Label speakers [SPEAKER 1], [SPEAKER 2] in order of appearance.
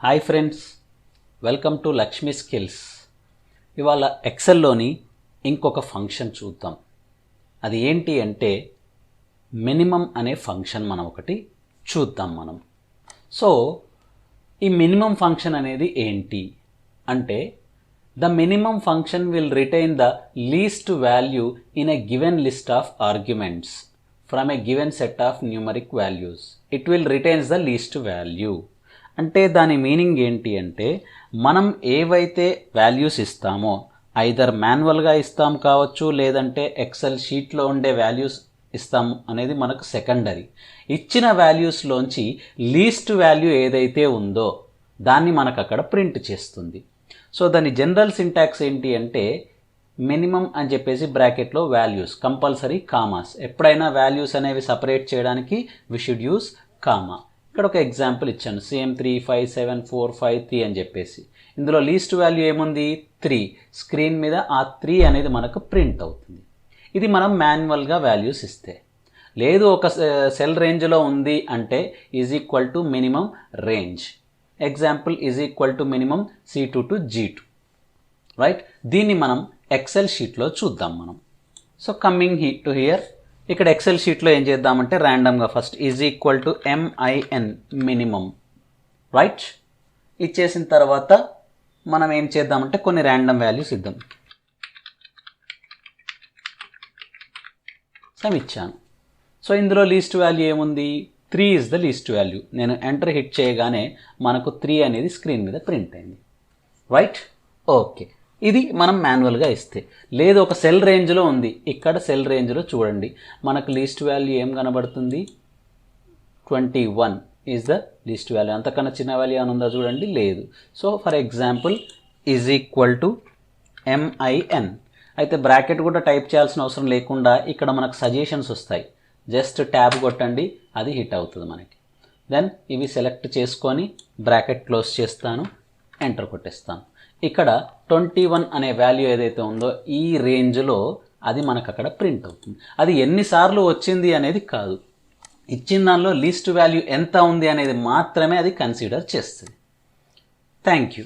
[SPEAKER 1] Hi friends, welcome to Lakshmi skills. ఇవాళ ఎక్సెల్లోని ఇంకొక function చూద్దాం. అది ఏంటి అంటే మినిమం అనే ఫంక్షన్ మనం ఒకటి చూద్దాం. సో ఈ మినిమం ఫంక్షన్ అనేది ఏంటి అంటే the minimum function will retain the least value in a given list of arguments from a given set of numeric values. It will retains the least value. అంటే దాని meaning ఏంటి అంటే మనం ఏవైతే వాల్యూస్ ఇస్తామో ఐదర్ మాన్యువల్గా ఇస్తాం కావచ్చు, లేదంటే ఎక్సెల్ షీట్లో ఉండే వాల్యూస్ ఇస్తాము అనేది మనకు సెకండరీ. ఇచ్చిన వాల్యూస్లోంచి లీస్ట్ వాల్యూ ఏదైతే ఉందో దాన్ని మనకు అక్కడ ప్రింట్ చేస్తుంది. సో దాని జనరల్ సింటాక్స్ ఏంటి అంటే మినిమం అని చెప్పేసి బ్రాకెట్లో వాల్యూస్, కంపల్సరీ కామాస్. ఎప్పుడైనా వాల్యూస్ అనేవి సపరేట్ చేయడానికి వి షుడ్ యూస్ కామా. ఇక్కడ ఒక ఎగ్జాంపుల్ ఇచ్చాను, సేమ్ 3, 5, 7, 4, 5, 3 అని చెప్పేసి. ఇందులో లీస్ట్ వాల్యూ ఏముంది? 3. స్క్రీన్ మీద ఆ 3 అనేది మనకు ప్రింట్ అవుతుంది. ఇది మనం మాన్యువల్గా వాల్యూస్ ఇస్తే. లేదు ఒక సెల్ రేంజ్లో ఉంది అంటే is equal to minimum range. Example is equal to minimum C2 to G2, right? దీన్ని మనం ఎక్సెల్ షీట్లో చూద్దాం మనం. సో కమింగ్ టు హియర్, ఇక్కడ ఎక్సెల్ షీట్లో ఏం చేద్దామంటే ర్యాండమ్గా first is equal to MIN minimum, right? ఇచ్చేసిన తర్వాత మనం ఏం చేద్దామంటే కొన్ని ర్యాండమ్ వాల్యూస్ ఇద్దాం. సమ్ ఇచ్చాను. సో ఇందులో లీస్ట్ వాల్యూ ఏముంది? 3 ఇస్ ద లీస్ట్ వాల్యూ. నేను ఎంటర్ హిట్ చేయగానే మనకు 3 అనేది స్క్రీన్ మీద ప్రింట్ అయింది, రైట్? ఓకే, ఇది మనం మాన్యువల్గా ఇస్తే. లేదు ఒక సెల్ రేంజ్లో ఉంది, ఇక్కడ సెల్ రేంజ్లో చూడండి మనకు లీస్ట్ వాల్యూ ఏం కనబడుతుంది? 21 ఈజ్ ద లీస్ట్ వాల్యూ. అంతకన్నా చిన్న వాల్యూ అని ఉందా చూడండి? లేదు. So for example is equal to MIN. అయితే బ్రాకెట్ కూడా టైప్ చేయాల్సిన అవసరం లేకుండా ఇక్కడ మనకు సజెషన్స్ వస్తాయి. జస్ట్ ట్యాబ్ కొట్టండి, అది హిట్ అవుతుంది మనకి. దెన్ ఇవి సెలెక్ట్ చేసుకొని బ్రాకెట్ క్లోజ్ చేస్తాను, ఎంటర్ కొట్టేస్తాను. ఇక్కడ 21 అనే వాల్యూ ఏదైతే ఉందో ఈ రేంజ్లో అది మనకు అక్కడ ప్రింట్ అవుతుంది. అది ఎన్నిసార్లు వచ్చింది అనేది కాదు, ఇచ్చిన దానిలో లీస్ట్ వాల్యూ ఎంత ఉంది అనేది మాత్రమే అది కన్సిడర్ చేస్తుంది. Thank you.